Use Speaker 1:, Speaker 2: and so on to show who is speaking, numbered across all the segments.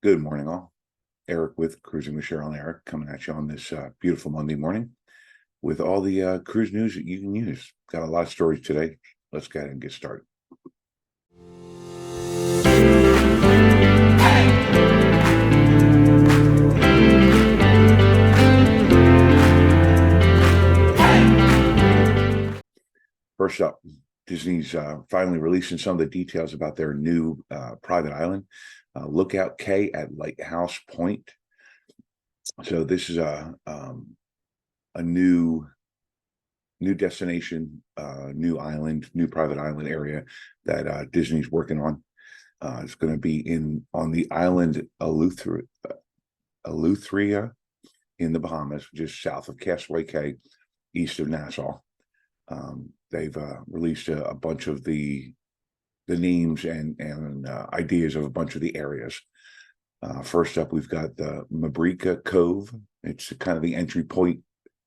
Speaker 1: Good morning, all. Eric with Cruising with Cheryl and Eric coming at you on this beautiful Monday morning with all the cruise news that you can use. Got a lot of stories today. Let's go ahead and get started. First up, Disney's finally releasing some of the details about their new private island, Lookout Cay at Lighthouse Point. So this is a new destination, new island, new private island area that Disney's working on. It's going to be on the island Eleutheria in the Bahamas, just south of Castaway Cay, east of Nassau. They've released a bunch of the names and ideas of a bunch of the areas. First up, we've got the Mabrika Cove. It's kind of the entry point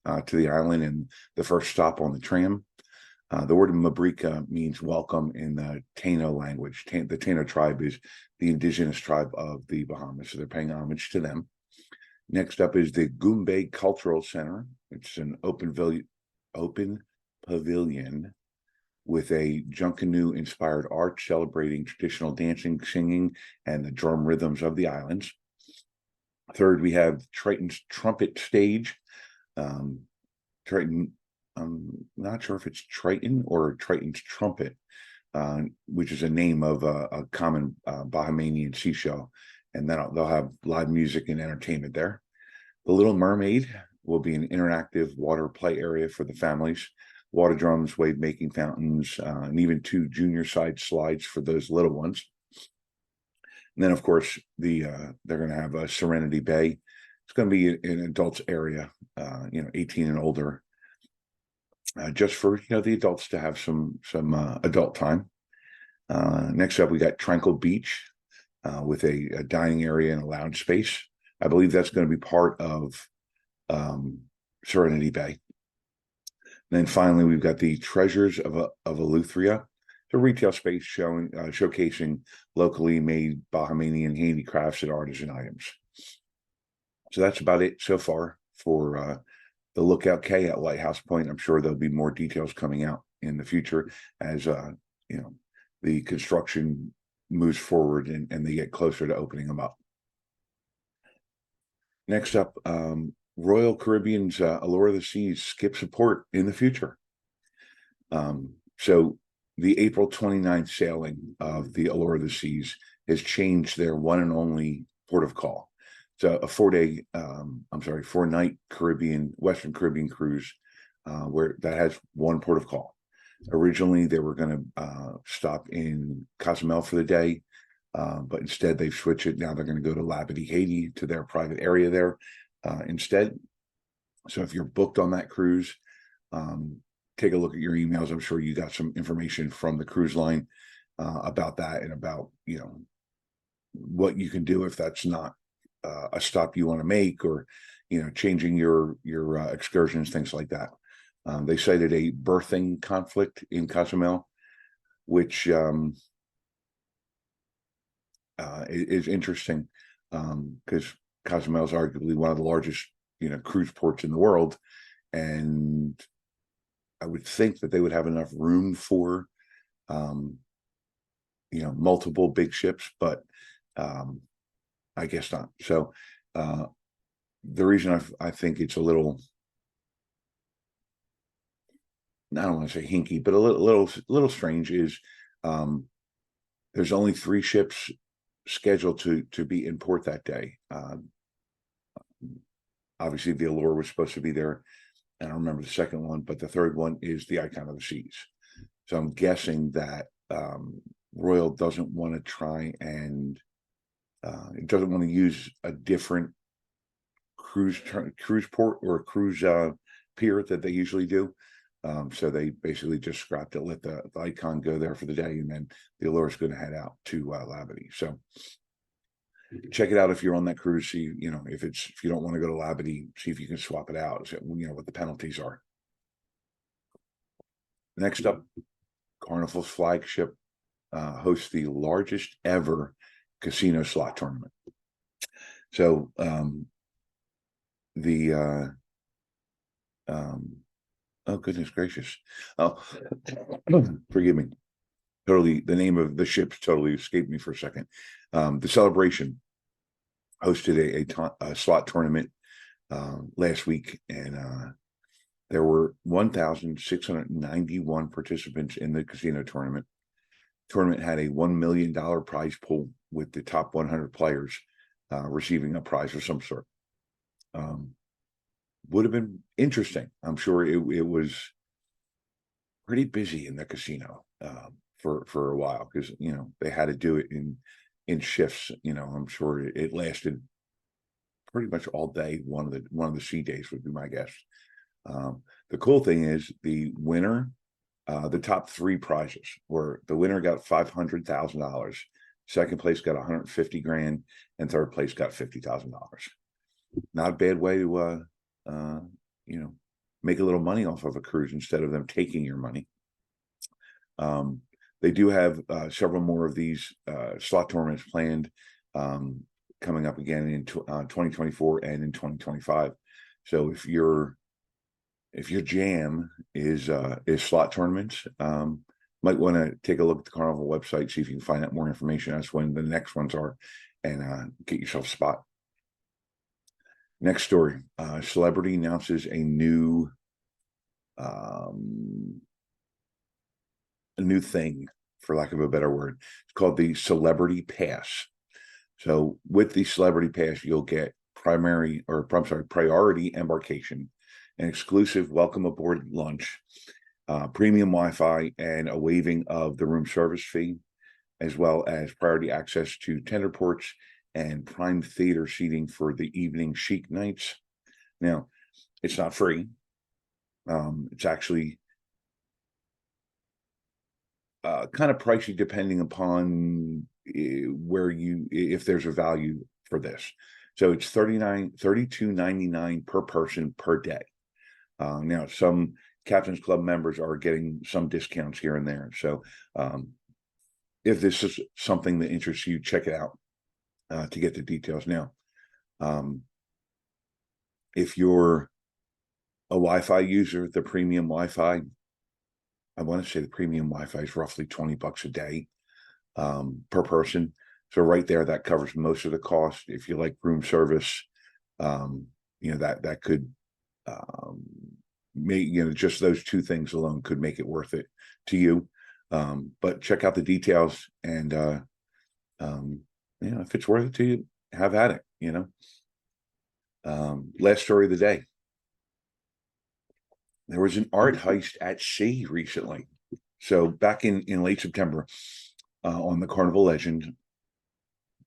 Speaker 1: to the island and the first stop on the tram. The word Mabrika means welcome in the Taino language. The Taino tribe is the indigenous tribe of the Bahamas, so they're paying homage to them. Next up is the Goombay Cultural Center. It's an open pavilion with a Junkanoo inspired art celebrating traditional dancing, singing, and the drum rhythms of the islands. Third, we have Triton's Trumpet Stage. Triton, I'm not sure if it's Triton or Triton's Trumpet, which is a name of a common Bahamian seashell, and then they'll have live music and entertainment there. The Little Mermaid will be an interactive water play area for the families. Water drums, wave making fountains, and even 2 junior side slides for those little ones. And then, of course, they're going to have a Serenity Bay. It's going to be an adults area, 18 and older, just for the adults to have some adult time. Next up, we got Tranquil Beach with a dining area and a lounge space. I believe that's going to be part of Serenity Bay. And then finally, we've got the Treasures of Eleutheria, the retail space showcasing locally made Bahamian handicrafts and artisan items. So that's about it so far for the Lookout Cay at Lighthouse Point. I'm sure there'll be more details coming out in the future as the construction moves forward and they get closer to opening them up. Next up, Royal Caribbean's Allure of the Seas skips a port in the future. So the April 29th sailing of the Allure of the Seas has changed their one and only port of call. So a 4-night Western Caribbean cruise where that has one port of call. Originally, they were going to stop in Cozumel for the day, but instead they've switched it. Now they're going to go to Labadee, Haiti, to their private area there instead. So if you're booked on that cruise, take a look at your emails. I'm sure you got some information from the cruise line about that and about what you can do if that's not a stop you want to make, or changing your excursions, things like that. They cited a berthing conflict in Cozumel, which is interesting because Cozumel is arguably one of the largest cruise ports in the world, and I would think that they would have enough room for multiple big ships, but I guess not. So the reason I think it's a little, I don't want to say hinky, but a little strange is there's only 3 ships scheduled to be in port that day. Obviously, the Allure was supposed to be there. I don't remember the second one, but the third one is the Icon of the Seas. So I'm guessing that Royal doesn't want to try and it doesn't want to use a different cruise port or cruise pier that they usually do. So they basically just scrapped it, let the Icon go there for the day, and then the Allure is going to head out to Labadee. So check it out if you're on that cruise. See, if you don't want to go to Labadee, see if you can swap it out. So, what the penalties are. Next up, Carnival's flagship hosts the largest ever casino slot tournament. So the oh goodness gracious. Oh, forgive me. Totally, the name of the ship totally escaped me for a second. The Celebration hosted a slot tournament last week, and there were 1,691 participants in the casino tournament. Tournament had a $1 million prize pool with the top 100 players receiving a prize of some sort. Would have been interesting. I'm sure it was pretty busy in the casino for a while, because they had to do it in shifts. I'm sure it lasted pretty much all day. One of the sea days would be my guess. The cool thing is the winner, the top three prizes were: the winner got $500,000, second place got 150 grand, and third place got $50,000. Not a bad way to make a little money off of a cruise instead of them taking your money. They do have several more of these slot tournaments planned coming up again in 2024 and in 2025. So if your jam is slot tournaments, might want to take a look at the Carnival website, see if you can find out more information as when the next ones are, and get yourself a spot. Next story: celebrity announces a new thing, for lack of a better word. It's called the Celebrity Pass. So with the Celebrity Pass, you'll get priority embarkation, an exclusive welcome aboard lunch, premium Wi-Fi, and a waiving of the room service fee, as well as priority access to tender ports and prime theater seating for the evening chic nights. Now, it's not free. It's actually kind of pricey depending upon if there's a value for this. So it's $32.99 per person per day. Now, some Captain's Club members are getting some discounts here and there. So if this is something that interests you, check it out to get the details. Now, if you're a Wi-Fi user, the premium Wi-Fi, I want to say the premium Wi-Fi is roughly $20 a day per person. So right there, that covers most of the cost. If you like room service, that could make, just those two things alone could make it worth it to you. But check out the details, and if it's worth it to you, have at it. Last story of the day: there was an art heist at sea recently. So back in late September, on the Carnival Legend,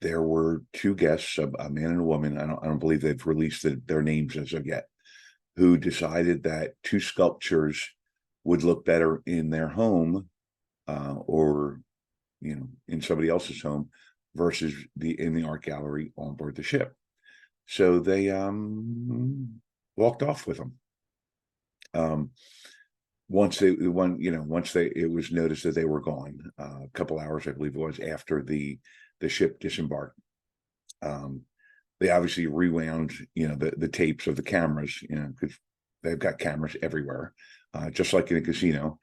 Speaker 1: there were two guests, a man and a woman. I don't believe they've released their names as of yet, who decided that two sculptures would look better in their home, or in somebody else's home, versus in the art gallery on board the ship. So they walked off with them. Once it was noticed that they were gone, a couple hours, I believe it was, after the ship disembarked. They obviously rewound, the tapes of the cameras, because they've got cameras everywhere, just like in a casino.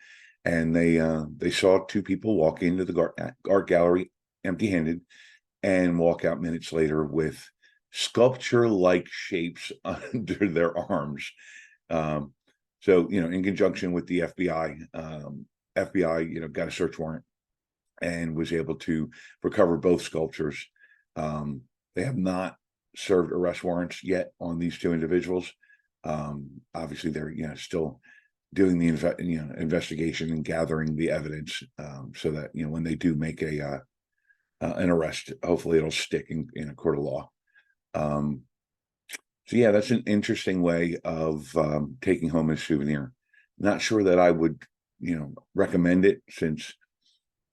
Speaker 1: And they saw two people walk into the art gallery empty-handed and walk out minutes later with sculpture-like shapes under their arms. So, in conjunction with the FBI, got a search warrant and was able to recover both sculptures. They have not served arrest warrants yet on these two individuals. Obviously, they're, still doing the investigation and gathering the evidence, so that, when they do make an arrest, hopefully it'll stick in a court of law. So yeah, that's an interesting way of taking home a souvenir. Not sure that I would, recommend it, since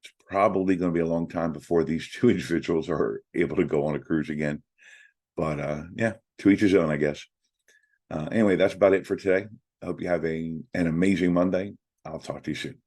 Speaker 1: it's probably going to be a long time before these two individuals are able to go on a cruise again. But yeah, to each his own, I guess. Anyway, that's about it for today. I hope you have an amazing Monday. I'll talk to you soon.